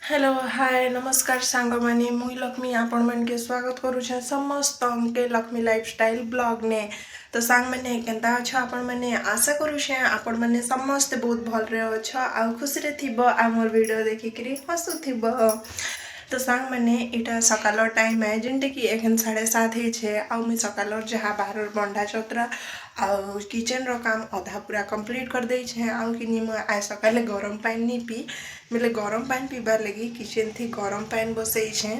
Hello hi नमस्कार सांग माने मुई लक्ष्मी आपण मन के स्वागत करूछे समस्त के लक्ष्मी लाइफस्टाइल ब्लॉग ने। तो सांग माने केनता अच्छा आपण माने आशा करूछे आपण माने समस्त बहुत भल रे अच्छा आ खुशी रे थिबो आ मोर वीडियो देखि करी हसुथिबो। तो सांग माने इटा सकाल टाइम है जेंटे कि एखन 7:30 ही छे आ मुई सकाल जहा बाहर बंडा चतरा आ किचन रो काम अधा पूरा कंप्लीट कर दे छे आ कि आज सकाले गरम पानी नहीं पी बोले गरम पानी पीबार लगी किचन थी गरम पानी बसई छे।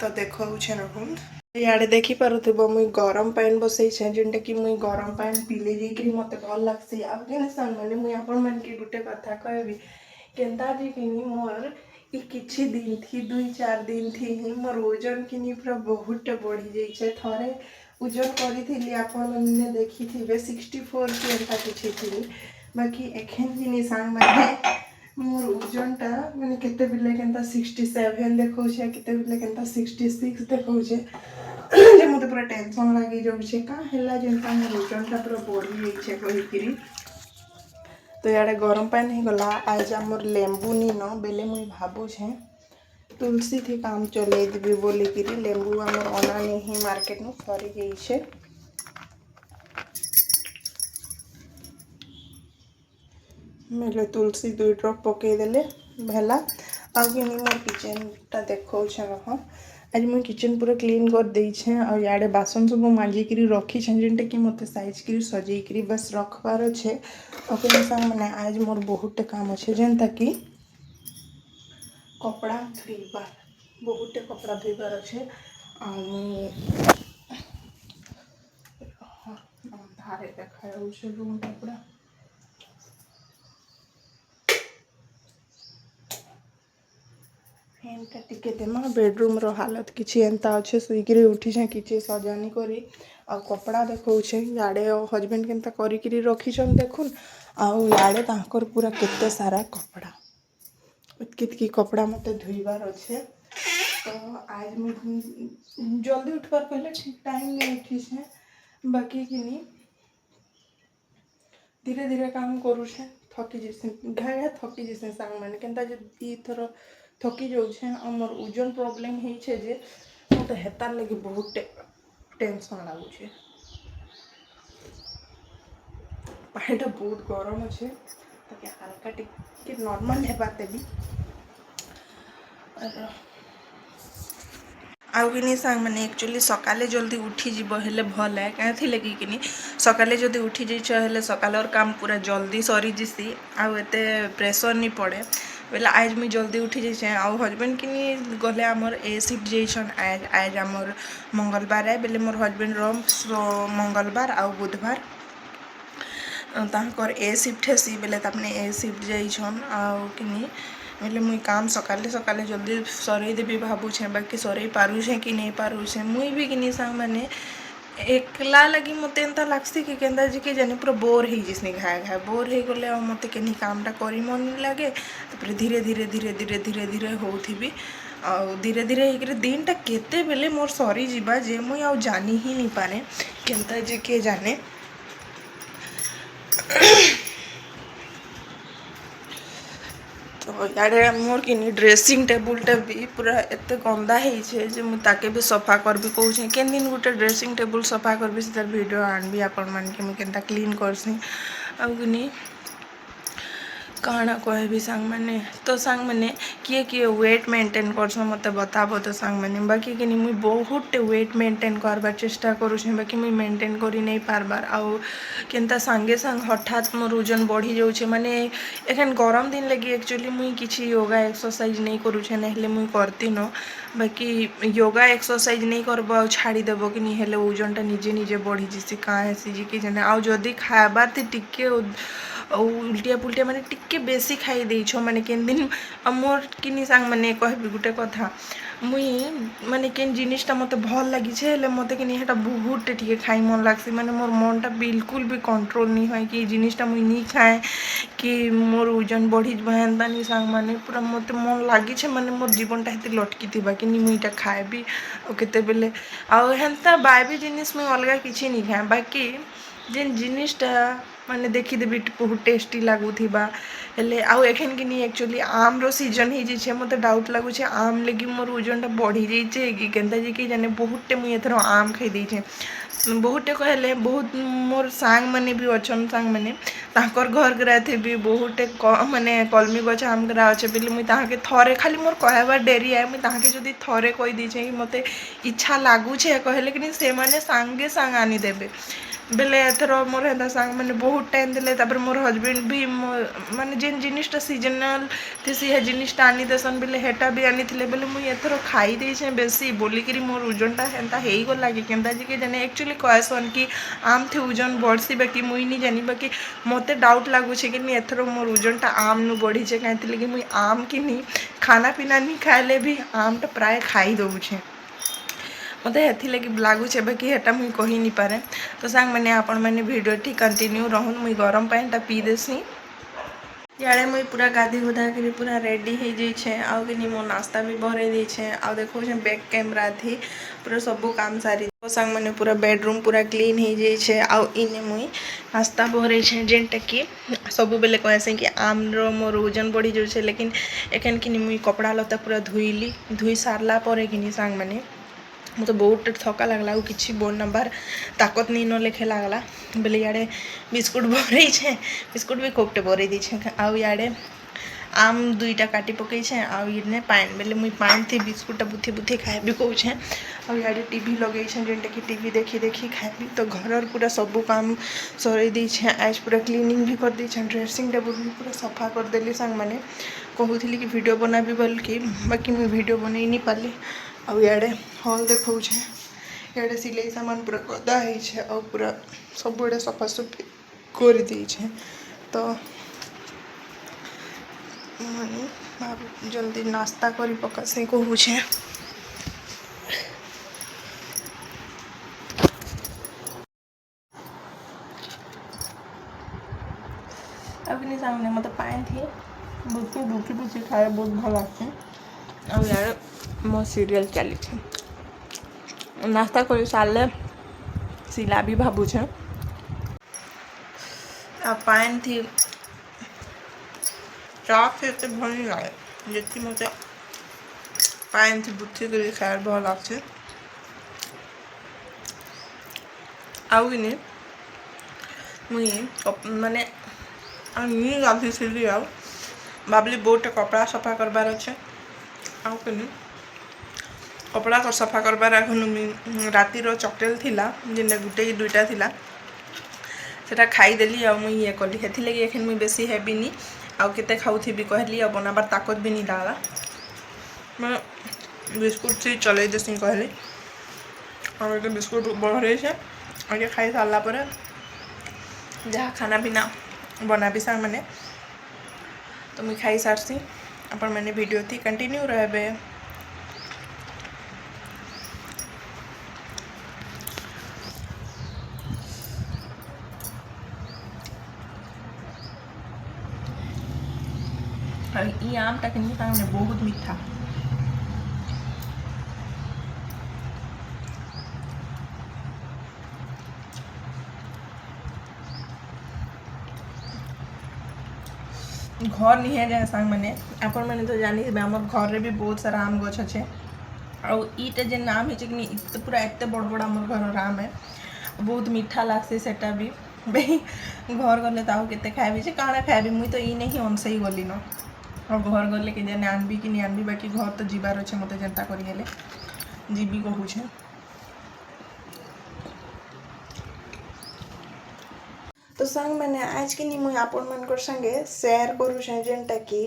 तो देखो रखुन इे देखी पारुथिबो मुई गरम पानी बसई छे जेंटा कि मुई गरम पानी पीले जेकरी मते भल लागसी आ केने संग माने मुई आपण मन के गुटे कथा कहबी केनता जे किनी मोर ई किछि दिन थी 2-4 दिन थी ही मोर ओजन किनी पूरा बहुत बढ़ी जाई छे। थरे ओजन करी आपण माने देखी थिबे 64 के एंता किछि थी बाकी एखन किनी संग माने मोर ओजनटा मैंने केते बिले केनता 67 देखौछे केते बिले केनता 66 देखौछे जे मते पूरा टेंशन लागी जाउछे का हैला जेनता मोर ओजनटा पूरा बढ़ी जाइछे कहिकिरी। तो याडे गरम पानी ही गला आज मोर लेंबू नी न बेले मुई भाबुछे तुलसी थी काम चले देबी बोली किरी लेंबू हमर अना नहीं मार्केट में सरी जाइछे। मेले तुलसी 2 ड्रॉप पकईदेले भला आगे मोर किचनटा देखा रह आज मुझे किचन पूरा क्लीन कर देछे और याडे बासन सब माजिक रखी जेनटा कि मत साइज कर सजेक बस रखबार अच्छे ओके मैंने आज मोर बहुत काम अच्छे जेनता कि कपड़ा धोबार बहुत कपड़ा धोबार अच्छे धारे देखा रूम पूरा एंता टिके देमा बेडरूम रो हालत किछि एंता अच्छे सुईकरी उठी छे किछि सजानी करी आ कपड़ा देखौछे याडे हस्बैंड केनता करी रखी छन देखुन आ याडे तांकर पूरा केते सारा कपड़ा कितकी कपड़ा मते धोइबार अच्छे। तो आज मैं जल्दी उठबार पहले ठीक टाइम नहीं उठी छे बाकी किनी धीरे धीरे काम करूछे थकी जैसे घाया थकी जैसे सांग मैंने केनता जे थर थकी जाऊे आमर ओजन प्रोब्लेम है जे मत हेतार लगे बहुत टेंशन लगुचे पानीटा बहुत गरम अच्छे ताकि हल्का टिके नॉर्मल हेबार देवी आउ कि सांग मैंने एक्चुअली सकाले जल्दी उठी जीव हेले भल है क्या लगी कि सकाले जल्दी उठी जाइछ हेले सकालर काम पूरा जल्दी सरी जिसी आउ एते प्रेसर नहीं पड़े बोले आज मुझे जल्दी उठी जाइए आउ हजबैंड कि गले आमर ए शिफ्ट जाइछन आज आज आमर मंगलवार है बोले मोर हजबैंड मंगलवार आउ बुधवार तांकर ए शिफ्ट हेसी बोले तापने ए शिफ्ट जाइछन आउ कि बोले मुई काम सकाले सकाले जल्दी सरई देवी भावुछे बाकी सरई पारुछे कि नहीं पारुछे मुई भी कि सांग माने एकला लगी मत एंता लगसी कि केंदा जी कि जानी पूरा बोर हो जिसनी घाए घाए बोर हो गले और मत के कामटा करी मन नहीं लगे तापर धीरे धीरे धीरे धीरे धीरे धीरे होथी आ धीरे धीरे होकर दिनटा केते बेले मोर सरी जीवा जे मुई आ जानी ही नहीं पारे केंता जी के जाने। तो यारे मोर कि ड्रेसिंग टेबुलटा भी पूरा एत गंदा है मुझे भी सफा करबी कहूँ केन दिन गोटे ड्रेसिंग टेबुल सफा करबी से वीडियो आनबी आपण मान के मुझे क्लीन करसी आनी कण कहबी सांग मैंने तो सांग मैंने किए वेट मेंटेन कर मत बताब तो सांग मैंने बाकी कि मुई बहुत वेट मेंटेन करबार चेष्टा करुछे बाकी मुई मेंटेन करी नहीं पारबार आउ केनता सांगे सांग हठात मोर ओजन बढ़ी जाऊे माने एखन गरम दिन लगी एक्चुअली मुई किछि योगा एक्सरसाइज नहीं करुछे ना मुई करती न बाकी योगा एक्सरसाइज नहीं करब आ छाड़ी देव कि नहीं हेले ओजनटा निजे निजे बढ़ी जिसी कहाँ हेसी कि जाने आउ जदि खाबार थी टिके उल्टिया पुल्टिया माने टिके बेसी खाई देछ माने केन दिन मोर कि सांग माने कहबी गोटे कथा मुई माने केन जिनिसटा मते भल लगी हेले मते कि हेटा बहुत टिके खाई मन लागसी माने मोर मनटा बिल्कुल भी कंट्रोल नहीं है कि जिनिसटा मुई नहीं खाए कि मोर ओजन बढ़ी हेन्ता नहीं सांग माने पूरा मते मन लगी माने मोर जीवनटा हेते लटकी थिबा कि मुई इटा खाएबी और केते बेले आ हेन्ता बायबी जिनिस मुई अलगा किछि नहीं खाए बाकी जेन जिनिसटा माने देखीदेवी बहुत टेस्टी लगुवा हेले आउ एखन कि नहीं एक्चुअली आम रो सीजन हो जाए मत डाउट लगुचे आम लगी मोर ओजन टा बढ़ी जाइए कि केन्ता जे कि जाने बहुतटे मुई एथर आम खाई देछे बहुतटे कहले बहुत मोर सांग मैंने भी अच्छन सांग मैंने ताकर घर ग्रा थे भी बहुतटे माने कलमी गछ आम ग्रा अच्छे बोले मुई ताके थरे खाली मोर कहबार डेरी आए मुई ताके जदी थरे कही दीछे कि मते इच्छा लागुछे कहले कि से माने सांगे सांग आनी देबे बेले एथर मोर हेन्ता सांग मैंने बहुत टाइम देले तापर मोर हजबैंड भी माने जेन जिनिसटा सीजनल थी हे जिनिसटा आनी देसन बेले हेटा भी आनी थिले बेले मुई एथर खाई देछे बेसी बोलिकी मोर ओजनटा हेन्ता हेई गला कि केन्ता जे कि जाने एक्चुअली कहसन कि आम थी ओजन बढ़सी बाकी मुई नहीं जानी बाकी मते डाउट लगुचे कि एथर मोर ओजनटा आम नु बढ़ीचे कहीं कि मुई आम कि नहीं खाना पीना नहीं खाइले भी आमटा प्राय खाई दौचे मत हेथि लगुचे बाकी हेटा मुई कही नहीं पारे तो सांग मैंने आपण मैंने वीडियो टी कंटिन्यू रहन मुई गरम पानीटा पी देसी इे मुई पूरा गाधी गुधा कर पूरा रेडी हो जाइए आउ कि मो नाश्ता भी भरे देछे आउ देखो बैक कैमरा थी पूरा सब काम सारी सांग मैंने पूरा बेडरूम पूरा क्लीन हो जाइए आउ इने मुई नाश्ता भरे जेनटा कि सब बेले कहसे कि आम मोर ओजन बढ़ी जाऊे लेकिन एखन कि मुई कपड़ा लता पूरा धुईली धुई सारला पर कि सांग मैंने मत बहुत थका लगला कि बनबार ताकत नहीं न लेखे लगला बेले इे बिस्कुट भरे बिस्कुट भी खूबटे भरे दीछे आउ इे आम दुईटा काटी पकई आउ इने पान बेले मुई पान थी बिस्कुटा बुथी बुथी खाएबी कौचे आउ इे टीवी लगे जेनटा कि टीवी देखी देखी खाएबी तो घर पूरा सब काम सर देछे आज पूरा क्लीनिंग भी कर देछे ड्रेसिंग टेबल भी पूरा सफा कर देली सांग मैंने कहूली कि वीडियो बनाबी बोल कि बाकी मुई वीडियो बनई नहीं पाली आउ इे हॉल देखौछे इे सिलाई सामान पूरा गदा है और पूरा सब बड़े सफासफी कर दीछे तो जल्दी नाश्ता करी पका से कहूछे अभी सामने मतलब पानी थी बुझी बुझी बुझी खाए बहुत भल लगते और यार मो सीरियल चली नाश्ता कर सारे सिला भी भावुचे आ पान थी चाप से भल नहीं लगे जी मत पान थी बुथी कर खाए भल लगे आउ कि मुई माने नहीं गाधी थी आउ भावली बहुत कपड़ा सफा करबार अच्छे आउ कि कपड़ा सफा करबार रातिर चकटेल थिला जेनटा गुटे कि दुईटा थिला सेटा खाईदेली आ मुई ये कली हेथि लगी एखन मुई बेसी हेबिनी आउ केते खाऊथी कहली आ बनाबार ताकत भी नहीं लागला मैं बिस्कुट से चलई देसी कहली और ये बिस्कुट बढ़े और ये खाई सारा पर जहाँ खाना पीना बना भी सांग मैंने तो मुई खाई सारसी अपन मैंने वीडियो थी कंटिन्यू रहे ये आम टा कि बहुत मीठा घर नहीं है जहाँ सांग मैंने आपण मैंने तो जानी आम घर रे भी बहुत सारा आम गछ अच्छे और ईटा जेन आम है पूरा एत बड़ बड़ आम घर आम है बहुत मीठा लगसे सेटा भी भाई घर गले तो आते खाएबी जे काଣା खाएबी मुई तो इने ही अनसे ही गली न और घर गले कि जाने आनबी कि नहीं आनबी बाकी घर तो जीवार अच्छे मत जेनता करें जीवी कहूछे तो सांग मैंने आज कि मुई आपण मान संगे शेयर करूँ जेनटा कि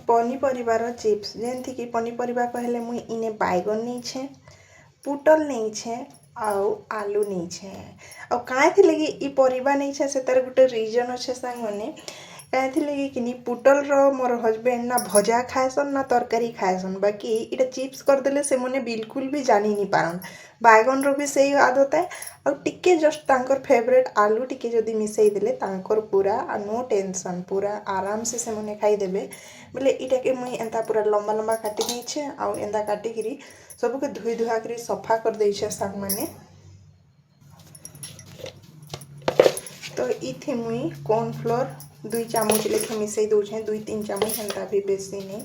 पनीपरिवार चिप्स जेनथी कि पनीपरिया कहले मुई इने बैगन नहीं पुटल नहीं आउ आलू नहीं और कहाँ थी लगी ई परिबा नहीं से तार गोटे रिजन अच्छे सांग मैंने कहीं थी लगी कि पुटल मोर हजबैंड ना भजा खाएसन ना तरकारी खाएसन बाकी इटा चिप्स करदेले से मैंने बिल्कुल भी जानी नहीं पारन बैगन रो भी सही आदत है और टिके जस्ट तांकर फेवरेट आलू टिके जदि मिसई देले तांकर पूरा नो टेंशन पूरा आराम से मैंने खाईदेवे बोले इटा के मुई एंता पूरा लंबा लंबा काटी नहीं आउ एंता काटिकी सबके धुई धुआ कर सफा कर दे सांग मैंने तो इथे मुई कॉर्नफ्लोर 2 चामच लेखे मिसई दूचे 2-3 चामच एंता भी बेसी नहीं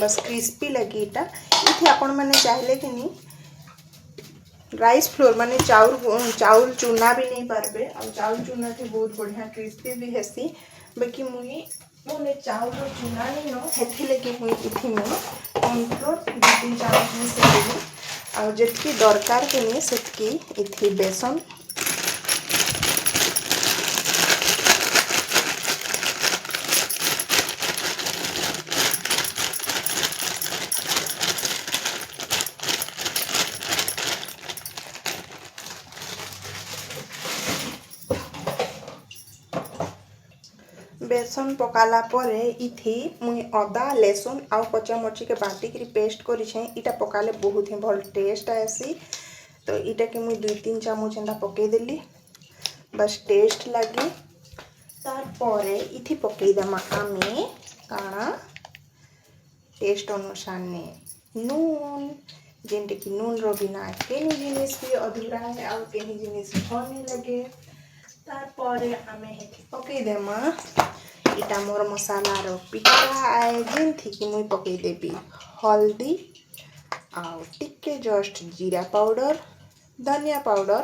बस क्रिस्पी लगी इटा इथे आपण मैंने चाहले कि नहीं राइस फ्लोर माने चाउल चूना भी नहीं पारबे और चाउल चूना थे बहुत बढ़िया क्रिस्पी भी हेसी बाकी मुई मोने चाउल चूना नहीं नो हेथि लेके मुई इथि में कॉर्नफ्लोर 2-3 चामच मिसई देली और जेतकी दरकार के नहीं सेतकी इथि बेसन बेसन पकाला परे इथि मुई अदा लहसुन आउ कच्चा मर्ची के बाटिक पेस्ट करिछे इटा पकाले बहुत ही भल टेस्ट आसी तो इटा के मुई 2-3 चामच एंता पके देली बस टेस्ट लगी तार परे इथि पके दमा आमे काना टेस्ट अनुसार ने नून जेंटे कि नून रो बिना केनी जिनिस भी अधूरा है और केनी जिनिस भल नहीं लगे तार परे आमे हेथि पके देमा इटा मोर मसाला रो पिठा आए जेंथि कि मुई पके देबी हल्दी आउ टिके जस्ट जीरा पाउडर धनिया पाउडर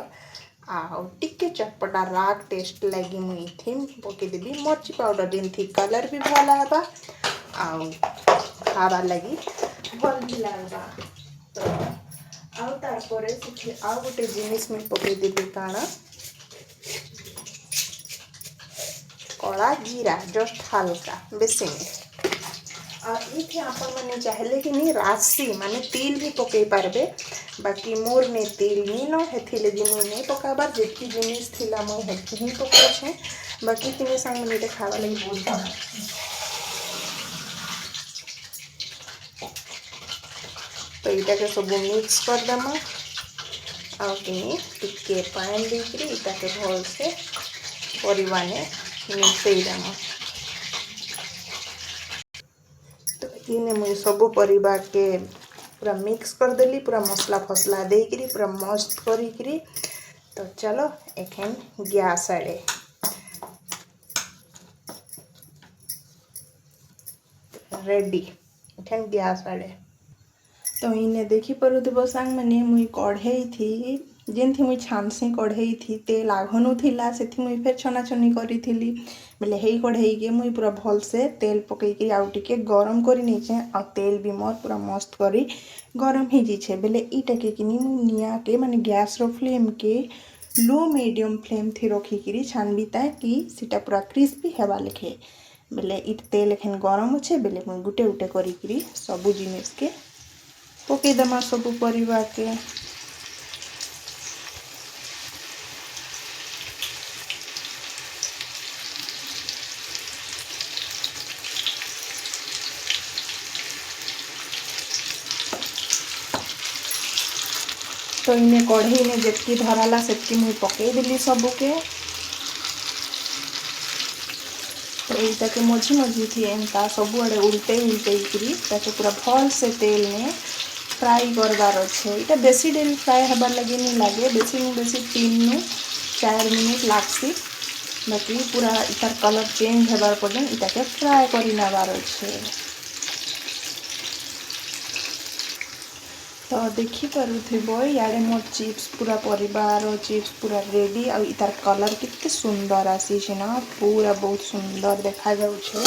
आउ टिके चटपटा राग टेस्ट लगी मुई इथि पके देबी मर्ची पाउडर जेंथि कलर भी भल आबा आउ खावा लगी भल भी लागबा तो आउ तार परे सिथि आउ गोटे जिनिस मुई पके देबी काना कड़ा जीरा जस्ट हल्का बेसी नहीं और इथे आपण मैंने चाहले कि नहीं राशि माने तिल भी पकई पारबे बाकी मोर ने तिल नहीं न हेथि लगी मुई नहीं पकाबार जेतकी जिनिस थिला मुई हेथि ही पकाउ छे बाकी तिने संग मैंने खावा लगी बहुत भल तो इटा के सब मिक्स कर देमा और किनी टिके पानी देकरी इटा के भल से परिवाने मिसई देमा तो इने मुई सब परिबा के पूरा मिक्स कर देली पूरा मसला फसला देकरी पूरा मस्त करी तो चलो एखन गैस आड़े रेडी एखन गैस आड़े तो इने देखी परुथिबो सांग माने मुई कढ़ई थी जेनथि मुई छानसी कढ़ई थी तेल आघनु थिला सेथि मुई फेर छनाछनी करी थिली बेले हेई कढ़ई के मुई पूरा भल से तेल पकई के आउ टिके गरम करी नेछे आ तेल भी मोर पूरा मस्त करी गरम ही जीछे बेले इटा के किनी मुई निया के माने गैस रो फ्लेम के लो मीडियम फ्लेम थी रखी करी छानबी ताकि सीटा पूरा क्रिस्पी हेबा लेखे बेले इट तेल एखन गरम अच्छे बेले मुई गुटे गुटे करी करी सबु जिनिस के पकई देमा सबु परिवा के तो इने कढ़ई ने जेतकी धराला सेतकी मुई पकई देली सबके तो यहीटा के मझी मझी थी एंता सबुआड़े उल्टे करी ताके पूरा भल से तेल ने फ्राई करवार अच्छे इटा बेसी डेरी फ्राई हबार लगे नहीं लगे बेसी 3-4 मिनिट लागसी बाकी पूरा इतार कलर चेंज हबार पर्यंत इटा के फ्राई करी नबार अच्छे तो देखी पारुथिबो याडे मोर चिप्स पूरा परिवार चिप्स पूरा रेडी आ इतार कलर कितने सुंदर आसी ना पूरा बहुत सुंदर देखा जाउछे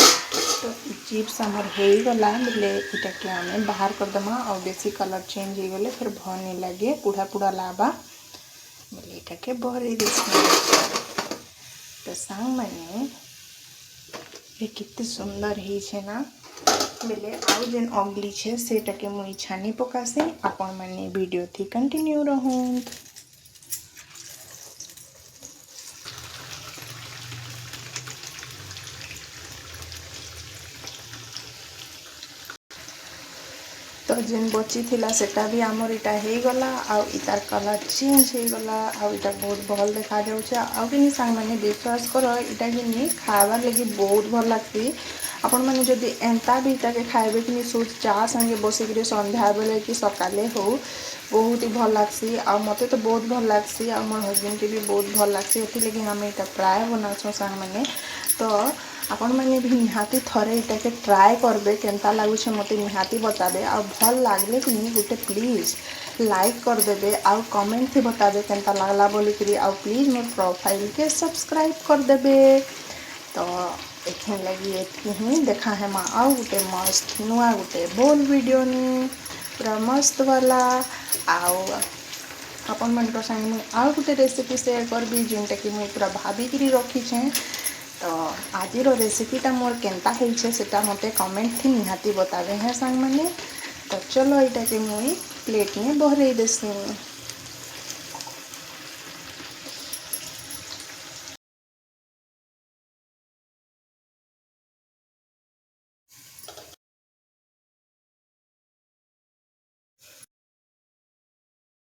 तो चिप्स हमर हे गला बोले इटा के आमे बाहर कर दमा और बेसी कलर चेंज हो गले फिर भल नहीं लगे पुड़ा पुड़ा लाबा बोले इटा के बहरे देसी तो सांग माने ये कितने सुंदर ही छे ना बेले आउ जेन अगली छे सेटा के मुई छानी पकासे आपण माने वीडियो थी कंटिन्यू रहूं तो जेन बची थिला सेटा भी आमर इटा हे गला आ इतार कलर चेंज हे गला आ इटा बहुत भल देखा जाउछे आ कि सांग माने विश्वास करो इटा कि खाबार लगी बहुत भल लागसी आपण मैंने जदि एंता भी ताके खाइबे कि सुध चाह संगे बसिक संध्या बेले कि सकाले हो बहुत ही भल लगसी आ मते तो बहुत भल लगसी आ मोर हस्बैंड के भी बहुत भल लगसी एथि लगी हम इटा प्राय बनाछो सांग मैंने तो आपण मैंने भी निहाती थरे इटा के ट्राए करबे केनता लागुछे मते निहाती बताबे आ भल लागले कि गोटे प्लीज लाइक कर देबे आ कमेंट थी बताबे केनता लागला बोली करी आ प्लीज मोर प्रोफाइल के सब्सक्राइब कर देबे तो एथि लगी एथि ही देखा है माँ आउ गोटे मस्त नुआ गोटे बोल वीडियो नी पूरा मस्त वाला आउ अपन मन संगे मुझे आउ गोटे रेसिपी शेयर करबी जेनटा कि मुझे पूरा भाविकी रखीछे तो आज रेसिपीटा मोर केनता होइछे सेटा मते कमेंट थी निहाती बताबे हैं सांग मैंने तो चलो यहाँ के मुई प्लेट में बहरे देसी।